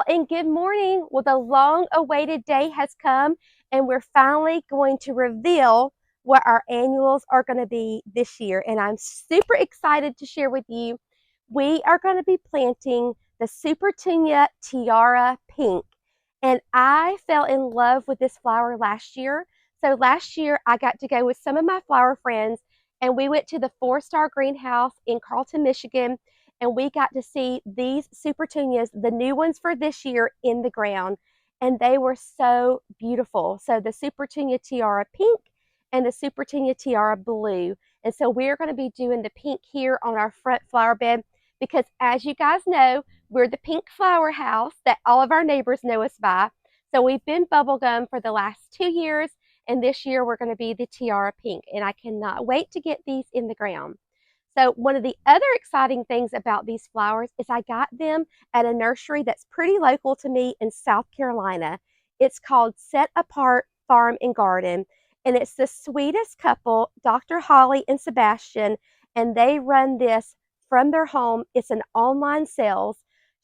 and good morning. Well, the long-awaited day has come, and we're finally going to reveal what our annuals are going to be this year. And I'm super excited to share with you. We are going to be planting the Supertunia Tiara Pink. And I fell in love with this flower last year. So last year, I got to go with some of my flower friends, and we went to the 4-Star Greenhouse in Carlton, Michigan, and we got to see these Supertunias, the new ones for this year, in the ground. And they were so beautiful. So the Supertunia Tiara Pink and the Supertunia Tiara Blue. And so we're going to be doing the pink here on our front flower bed because, as you guys know, we're the pink flower house that all of our neighbors know us by. So we've been bubblegum for the last 2 years, and this year we're going to be the Tiara Pink. And I cannot wait to get these in the ground. So one of the other exciting things about these flowers is I got them at a nursery that's pretty local to me in South Carolina. It's called Set Apart Farm and Garden, and it's the sweetest couple, Dr. Holly and Sebastian, and they run this from their home. It's an online sales.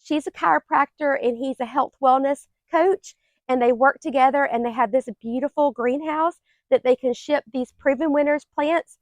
She's a chiropractor and he's a health wellness coach, and they work together, and they have this beautiful greenhouse that they can ship these proven winners plants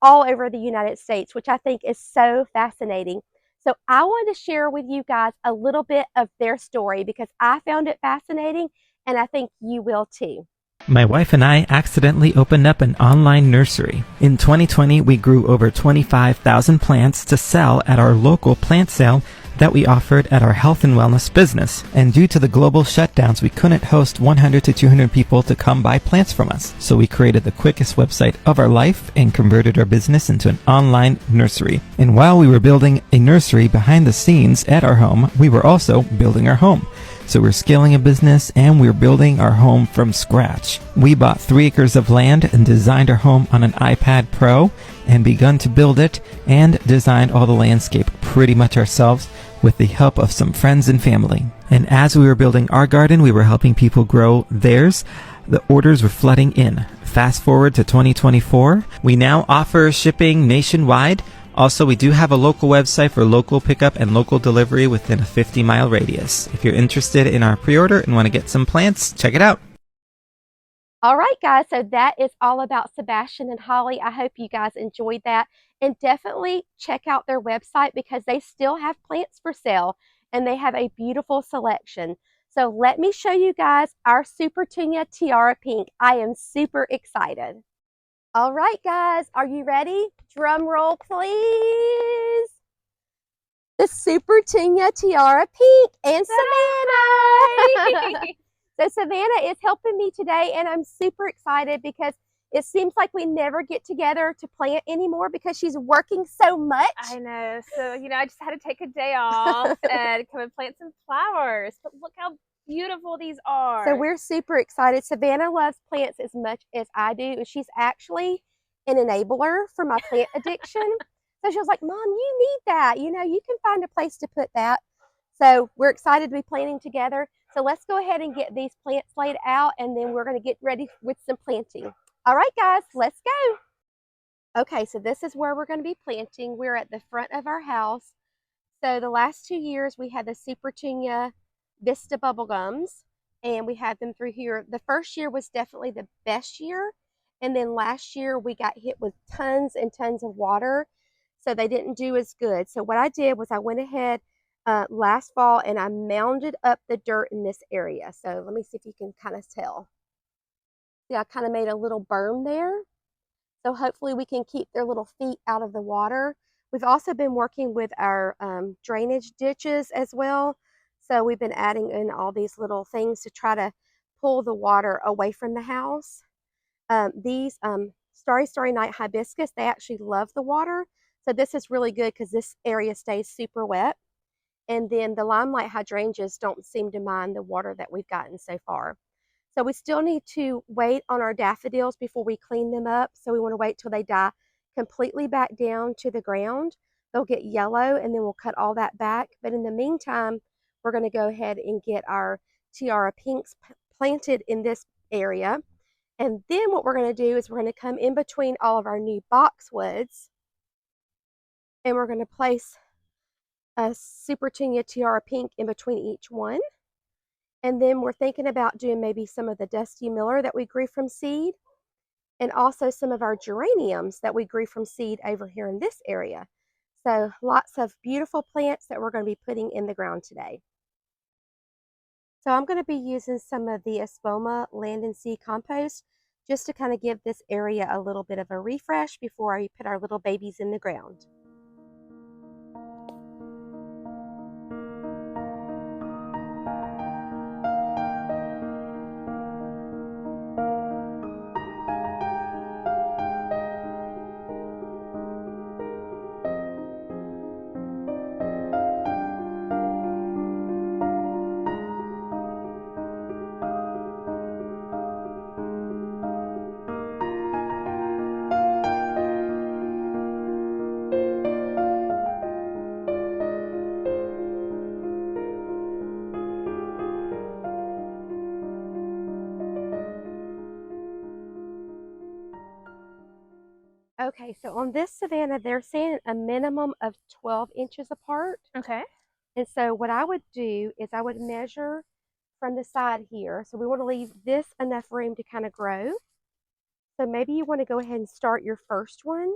all over the United States, which I think is so fascinating. So I want to share with you guys a little bit of their story because I found it fascinating, and I think you will too. My wife and I accidentally opened up an online nursery. In 2020, we grew over 25,000 plants to sell at our local plant sale that we offered at our health and wellness business. And due to the global shutdowns, we couldn't host 100 to 200 people to come buy plants from us. So we created the quickest website of our life and converted our business into an online nursery. And while we were building a nursery behind the scenes at our home, we were also building our home. So we're scaling a business and we're building our home from scratch. We bought 3 acres of land and designed our home on an iPad Pro and begun to build it and designed all the landscape pretty much ourselves with the help of some friends and family. And as we were building our garden, we were helping people grow theirs. The orders were flooding in. Fast forward to 2024, we now offer shipping nationwide. Also, we do have a local website for local pickup and local delivery within a 50-mile radius. If you're interested in our pre-order and want to get some plants, check it out. All right, guys, so that is all about Sebastian and Holly. I hope you guys enjoyed that. And definitely check out their website because they still have plants for sale and they have a beautiful selection. So let me show you guys our Supertunia Tiara Pink. I am super excited. All right, guys, are you ready? Drum roll, please. The Supertunia Tiara Pink and Savannah. So Savannah is helping me today, and I'm super excited because it seems like we never get together to plant anymore because she's working so much. I know. So, I just had to take a day off and come and plant some flowers. But look how beautiful these are. So we're super excited. Savannah loves plants as much as I do, and she's actually an enabler for my plant addiction. So she was like, Mom, you need that. You can find a place to put that. So we're excited to be planting together. So let's go ahead and get these plants laid out, and then we're going to get ready with some planting. All right, guys, let's go. Okay, so this is where we're going to be planting. We're at the front of our house. So the last 2 years, we had the Supertunia Vista Bubblegums, and we had them through here. The first year was definitely the best year, and then last year we got hit with tons and tons of water, so they didn't do as good. So what I did was I went ahead last fall and I mounded up the dirt in this area. So let me see if you can kind of tell. See, I kind of made a little berm there. So hopefully we can keep their little feet out of the water. We've also been working with our drainage ditches as well. So we've been adding in all these little things to try to pull the water away from the house. These Starry Night hibiscus, they actually love the water. So this is really good because this area stays super wet. And then the limelight hydrangeas don't seem to mind the water that we've gotten so far. So we still need to wait on our daffodils before we clean them up. So we want to wait till they die completely back down to the ground. They'll get yellow, and then we'll cut all that back. But in the meantime, we're going to go ahead and get our Tiara Pinks planted in this area. And then what we're going to do is we're going to come in between all of our new boxwoods, and we're going to place a Supertunia Tiara Pink in between each one. And then we're thinking about doing maybe some of the Dusty Miller that we grew from seed, and also some of our geraniums that we grew from seed over here in this area. So lots of beautiful plants that we're going to be putting in the ground today. So I'm going to be using some of the Espoma Land and Sea compost just to kind of give this area a little bit of a refresh before I put our little babies in the ground. Okay, so on this Savannah, they're saying a minimum of 12 inches apart. Okay. And so what I would do is I would measure from the side here. So we want to leave this enough room to kind of grow. So maybe you want to go ahead and start your first one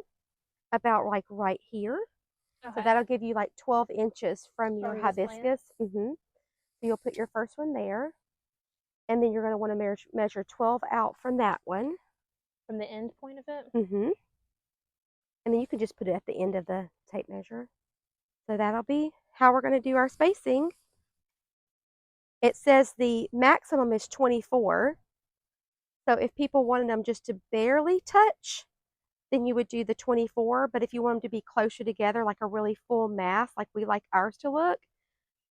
about like right here. Okay. So that'll give you like 12 inches from your From this hibiscus. So you'll put your first one there. And then you're going to want to measure 12 out from that one. From the end point of it? And then you can just put it at the end of the tape measure. So that'll be how we're going to do our spacing. It says the maximum is 24. So if people wanted them just to barely touch, then you would do the 24. But if you want them to be closer together, like a really full mass, like we like ours to look,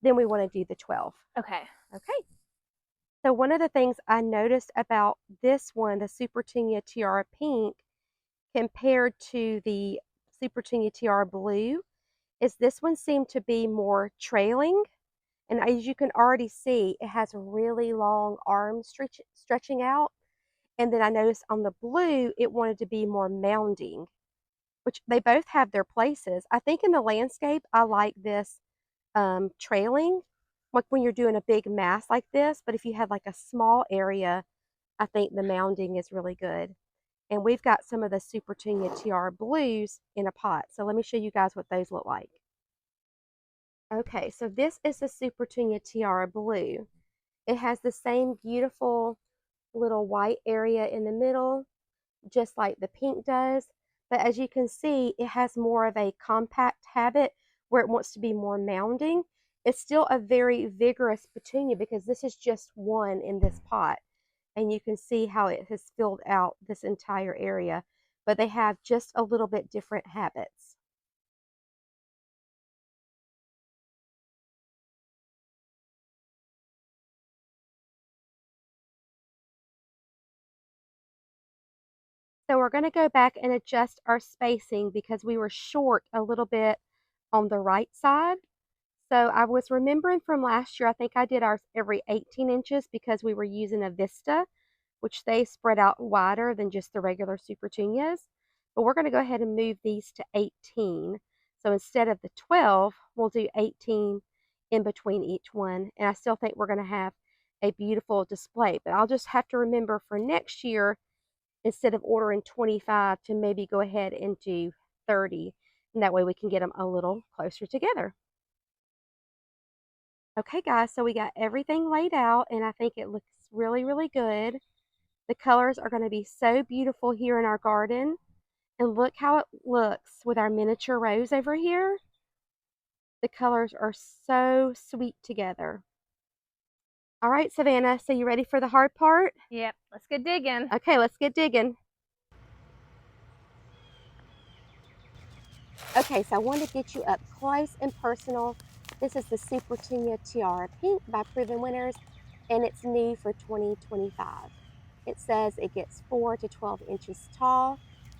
then we want to do the 12. Okay. Okay. So one of the things I noticed about this one, the Supertunia Tiara Pink, compared to the Supertunia Tiara Blue, is this one seemed to be more trailing. And as you can already see, it has really long arms stretching out. And then I noticed on the blue, it wanted to be more mounding, which they both have their places. I think in the landscape, I like this trailing, like when you're doing a big mass like this. But if you have like a small area, I think the mounding is really good. And we've got some of the Supertunia Tiara Blues in a pot. So let me show you guys what those look like. Okay, so this is the Supertunia Tiara Blue. It has the same beautiful little white area in the middle, just like the pink does. But as you can see, it has more of a compact habit where it wants to be more mounding. It's still a very vigorous petunia because this is just one in this pot. And you can see how it has filled out this entire area. But they have just a little bit different habits. So we're going to go back and adjust our spacing because we were short a little bit on the right side. So I was remembering from last year, I think I did ours every 18 inches because we were using a Vista, which they spread out wider than just the regular Supertunias. But we're going to go ahead and move these to 18. So instead of the 12, we'll do 18 in between each one. And I still think we're going to have a beautiful display. But I'll just have to remember for next year, instead of ordering 25, to maybe go ahead and do 30. And that way we can get them a little closer together. Okay, guys, so we got everything laid out, and I think it looks really, really good. The colors are going to be so beautiful here in our garden. And look how it looks with our miniature rose over here. The colors are so sweet together. All right, Savannah, so you ready for the hard part? Yep, let's get digging. Okay, let's get digging. Okay, so I wanted to get you up close and personal. This is the Supertunia Tiara Pink by Proven Winners, and it's new for 2025. It says it gets 4 to 12 inches tall,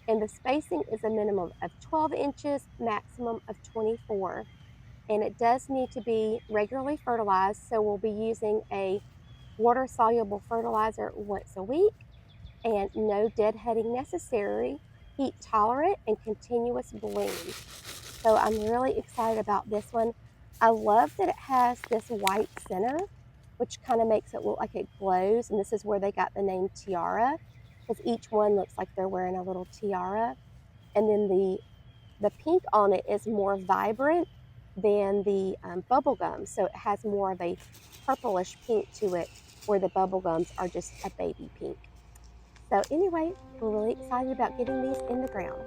and the spacing is a minimum of 12 inches, maximum of 24. And it does need to be regularly fertilized, so we'll be using a water-soluble fertilizer once a week, and no deadheading necessary, heat tolerant, and continuous bloom. So I'm really excited about this one. I love that it has this white center, which kind of makes it look like it glows. And this is where they got the name Tiara, because each one looks like they're wearing a little tiara. And then the pink on it is more vibrant than the bubblegum. So it has more of a purplish pink to it, where the bubblegums are just a baby pink. So anyway, we're really excited about getting these in the ground.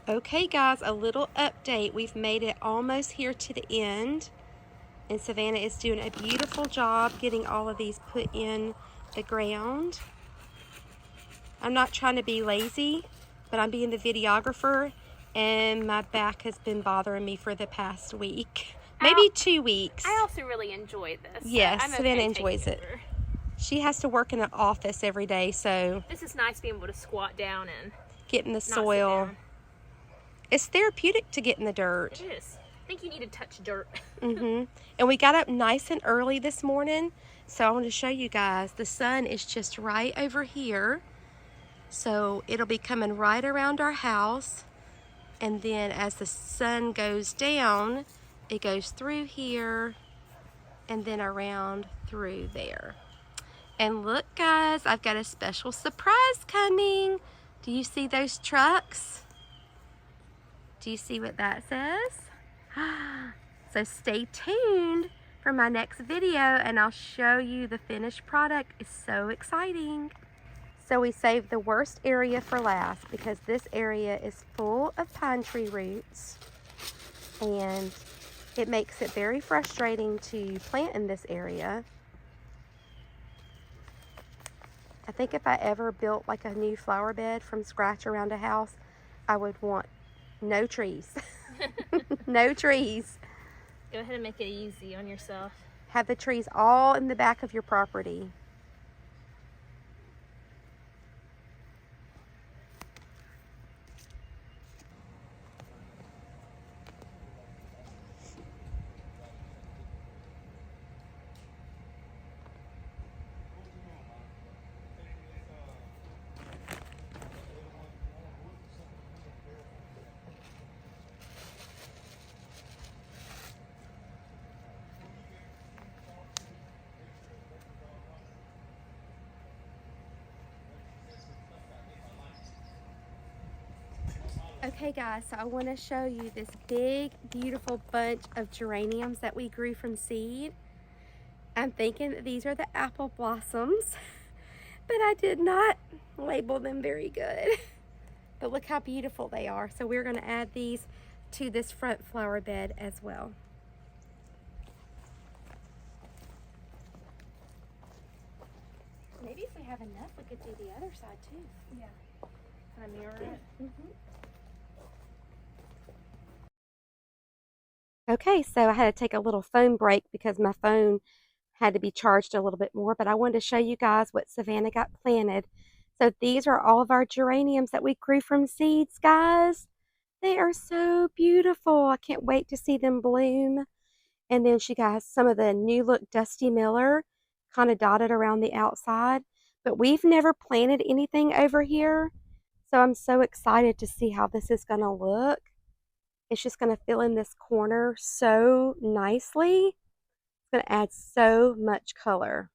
Okay guys, a little update. We've made it almost here to the end, and Savannah is doing a beautiful job getting all of these put in the ground. I'm not trying to be lazy, but I'm being the videographer, and my back has been bothering me for the past week, maybe 2 weeks. I also really enjoy this. Yes, so Savannah okay enjoys it. over. She has to work in an office every day, so This is nice being able to squat down and get in the not sit soil. down. It's therapeutic to get in the dirt. It is. I think you need to touch dirt. And we got up nice and early this morning, so I want to show you guys. The sun is just right over here, so it'll be coming right around our house, and then as the sun goes down, it goes through here and then around through there. And look guys, I've got a special surprise coming. Do you see those trucks? Do you see what that says? So stay tuned for my next video, and I'll show you the finished product. It's so exciting. So we saved the worst area for last, because this area is full of pine tree roots, and it makes it very frustrating to plant in this area. I think if I ever built like a new flower bed from scratch around a house, I would want no trees. No trees. Go ahead and make it easy on yourself. Have the trees all in the back of your property. Okay guys, so I want to show you this big, beautiful bunch of geraniums that we grew from seed. I'm thinking that these are the apple blossoms, but I did not label them very good. But look how beautiful they are. So we're going to add these to this front flower bed as well. Maybe if we have enough, we could do the other side too. Yeah. Kind of mirror it. Mm-hmm. Okay, so I had to take a little phone break because my phone had to be charged a little bit more, but I wanted to show you guys what Savannah got planted. So these are all of our geraniums that we grew from seeds, guys. They are so beautiful. I can't wait to see them bloom. And then she got some of the new look Dusty Miller kind of dotted around the outside. But we've never planted anything over here. So I'm so excited to see how this is going to look. It's just going to fill in this corner so nicely. It's going to add so much color.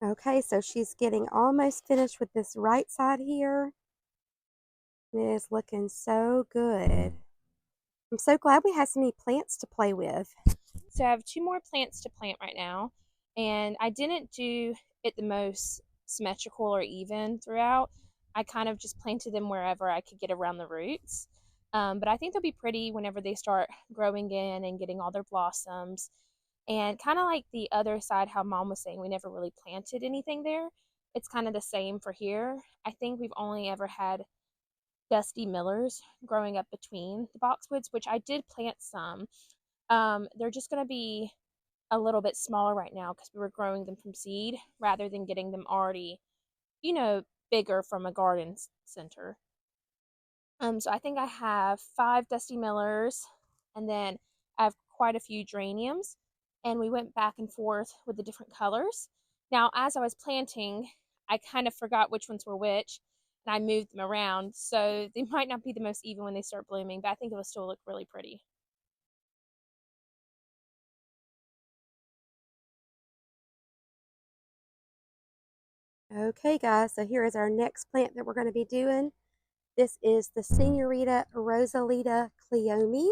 Okay, so she's getting almost finished with this right side here. It is looking so good. I'm so glad we have so many plants to play with. So I have 2 more plants to plant right now, and I didn't do it the most symmetrical or even throughout. I kind of just planted them wherever I could get around the roots. But I think they'll be pretty whenever they start growing in and getting all their blossoms. And kind of like the other side, how Mom was saying we never really planted anything there. It's kind of the same for here. I think we've only ever had Dusty Millers growing up between the boxwoods, which I did plant some. They're just going to be a little bit smaller right now because we were growing them from seed rather than getting them already, bigger from a garden center. So I think I have 5 Dusty Millers, and then I have quite a few geraniums, and we went back and forth with the different colors. Now, as I was planting, I kind of forgot which ones were which, and I moved them around, so they might not be the most even when they start blooming, but I think it will still look really pretty. Okay guys, so here is our next plant that we're going to be doing. This is the Señorita Rosalita Cleome.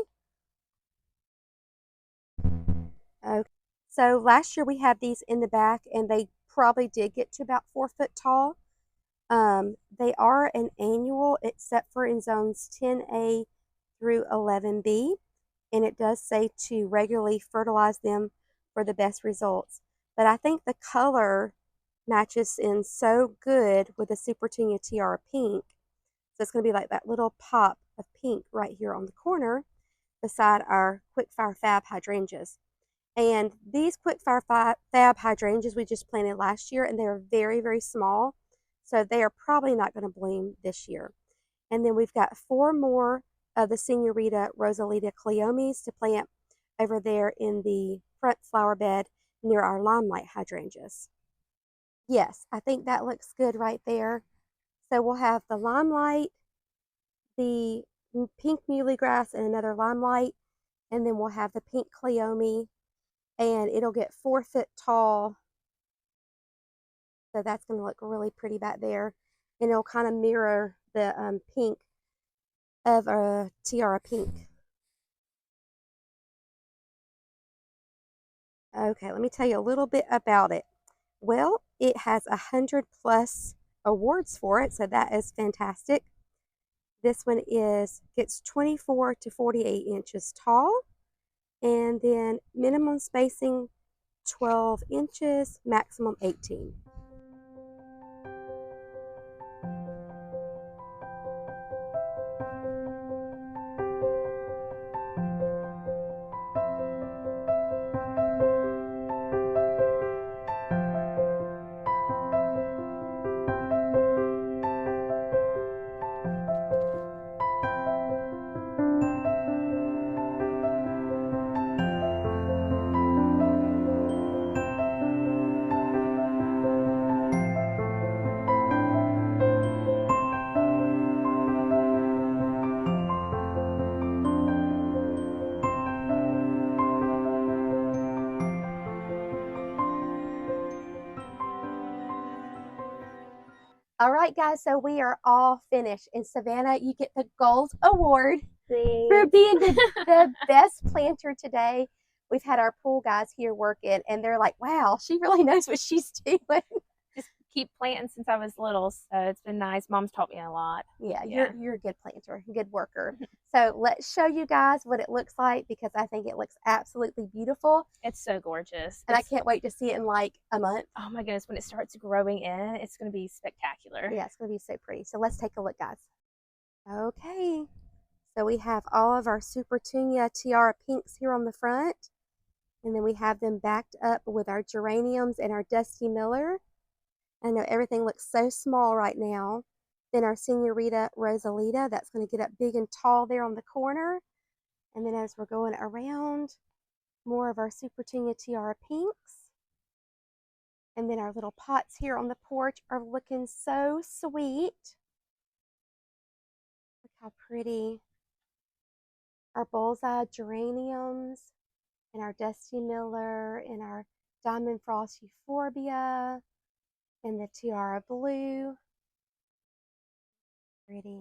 Okay. So last year we had these in the back and they probably did get to about 4 foot tall. They are an annual except for in zones 10A through 11B. And it does say to regularly fertilize them for the best results. But I think the color matches in so good with the Supertunia Tiara Pink. So it's going to be like that little pop of pink right here on the corner beside our Quickfire Fab hydrangeas. And these Quickfire Fab hydrangeas we just planted last year, and they're very, very small. So they are probably not going to bloom this year. And then we've got 4 more of the Señorita Rosalita Cleomes to plant over there in the front flower bed near our limelight hydrangeas. Yes, I think that looks good right there. So we'll have the limelight, the pink muhly grass, and another limelight, and then we'll have the pink Cleome, and it'll get 4 foot tall. So that's going to look really pretty back there, and it'll kind of mirror the pink of a Tiara Pink. Okay, let me tell you a little bit about it. Well, it has 100+ awards for it, so that is fantastic. This one gets 24 to 48 inches tall, and then minimum spacing 12 inches, maximum 18. All right, guys, so we are all finished. And Savannah, you get the Gold Award for being the best planter today. We've had our pool guys here working, and they're like, wow, she really knows what she's doing. Just keep planting since I was little, so it's been nice. Mom's taught me a lot. Yeah, you're a good planter, good worker. So let's show you guys what it looks like because I think it looks absolutely beautiful. It's so gorgeous. And I can't wait to see it in like a month. Oh my goodness, when it starts growing in, it's going to be spectacular. Yeah, it's going to be so pretty. So let's take a look, guys. Okay, so we have all of our Supertunia Tiara Pinks here on the front. And then we have them backed up with our Geraniums and our Dusty Miller. I know everything looks so small right now. Then our Señorita Rosalita, that's going to get up big and tall there on the corner. And then as we're going around, more of our Supertunia Tiara Pinks. And then our little pots here on the porch are looking so sweet. Look how pretty. Our bullseye Geraniums and our Dusty Miller and our Diamond Frost Euphorbia and the Tiara Blue. Pretty.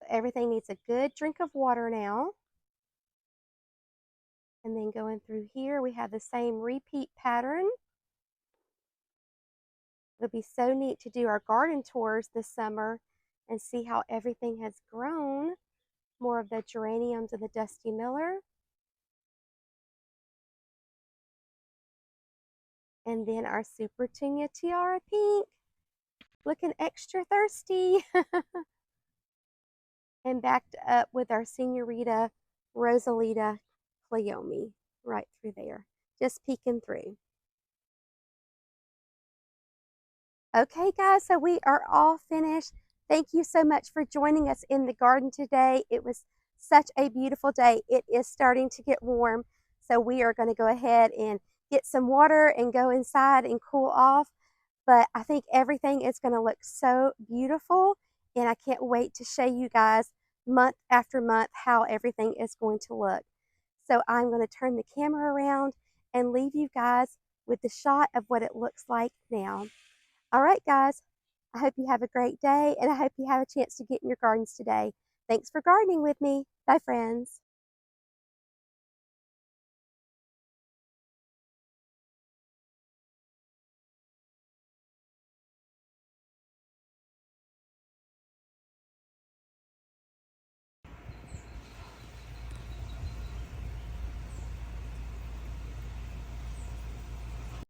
Everything needs a good drink of water now. And then going through here, we have the same repeat pattern. It'll be so neat to do our garden tours this summer and see how everything has grown. More of the Geraniums and the Dusty Miller. And then our Supertunia Tiara Pink, looking extra thirsty. And backed up with our Señorita Rosalita Cleome right through there, just peeking through. Okay, guys, so we are all finished. Thank you so much for joining us in the garden today. It was such a beautiful day. It is starting to get warm, so we are going to go ahead and get some water and go inside and cool off. But I think everything is going to look so beautiful, and I can't wait to show you guys month after month how everything is going to look. So I'm going to turn the camera around and leave you guys with the shot of what it looks like now. All right, guys, I hope you have a great day, and I hope you have a chance to get in your gardens today. Thanks for gardening with me. Bye, friends.